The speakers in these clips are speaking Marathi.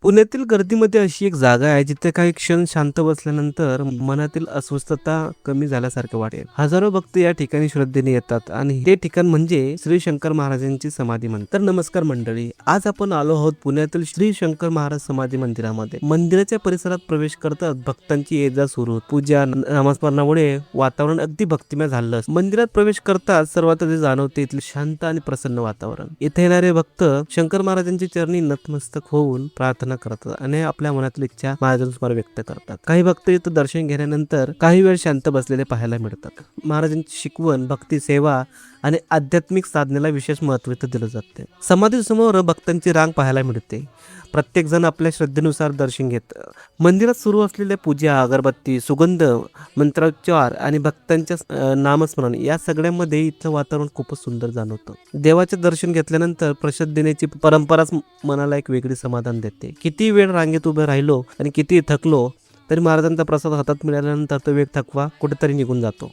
पुण्यातील गर्दीमध्ये अशी एक जागा आहे जिथे काही क्षण शांत बसल्यानंतर मनातील अस्वस्थता कमी झाल्यासारखे वाटेल. हजारो भक्त या ठिकाणी श्रद्धेने येतात आणि ते ठिकाण म्हणजे श्री शंकर महाराजांची समाधी मंदिर. तर नमस्कार मंडळी, आज आपण आलो आहोत पुण्यातील श्री शंकर महाराज समाधी मंदिरामध्ये. मंदिराच्या परिसरात प्रवेश करतात भक्तांची ये जा सुरू, पूजा नामस्मरणामुळे वातावरण अगदी भक्तिमय झालं. मंदिरात प्रवेश करतात सर्वात आधी जाणवते इथले शांत आणि प्रसन्न वातावरण. इथे येणारे भक्त शंकर महाराजांच्या चरणी नतमस्तक होऊन प्रार्थना करतात आणि आपल्या मनातील इच्छा महाराजांसमोर व्यक्त करतात. काही भक्त इथं दर्शन घेण्यानंतर काही वेळ शांत बसलेले पाहायला मिळतात. महाराजांची शिकवण, भक्ती, सेवा आणि आध्यात्मिक साधनेला विशेष महत्त्व दिलं जाते. समाधी समोर भक्तांची रांग पाहायला मिळते. प्रत्येक जण आपल्या श्रद्धेनुसार दर्शन घेत. मंदिरात सुरू असलेल्या पूजा, अगरबत्ती, सुगंध, मंत्रोच्चार आणि भक्तांच्या नामस्मरण या सगळ्यामध्ये इथलं वातावरण खूपच सुंदर जाणवतं. देवाचे दर्शन घेतल्यानंतर प्रसाद देण्याची परंपराच मनाला एक वेगळी समाधान देते. किती वेळ रांगेत उभे राहिलो आणि किती थकलो तरी महाराजांचा प्रसाद हातात मिळाल्यानंतर तो वेग थकवा कुठेतरी निघून जातो.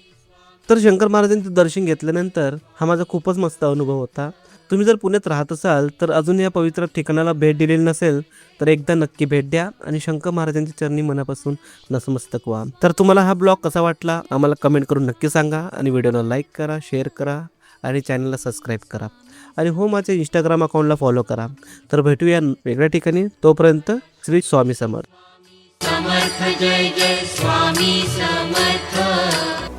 तर शंकर महाराजांचं दर्शन घेतल्यानंतर हा माझा खूपच मस्त अनुभव होता. तुम्ही जर पुण्यात राहत असाल तर अजून या पवित्र ठिकाणाला भेट दिलेली नसेल तर एकदा नक्की भेट द्या आणि शंकर महाराजांच्या चरणी मनापासून नतमस्तक व्हा. तर तुम्हाला हा ब्लॉग कसा वाटला आम्हाला कमेंट करून नक्की सांगा आणि व्हिडिओला लाईक करा, शेअर करा आणि चॅनलला सबस्क्राईब करा आणि हो, माझ्या इंस्टाग्राम अकाउंटला फॉलो करा. तर भेटूया वेगळ्या ठिकाणी. तोपर्यंत श्री स्वामी समर्थ. समर्थ जय जय स्वामी समर्थ.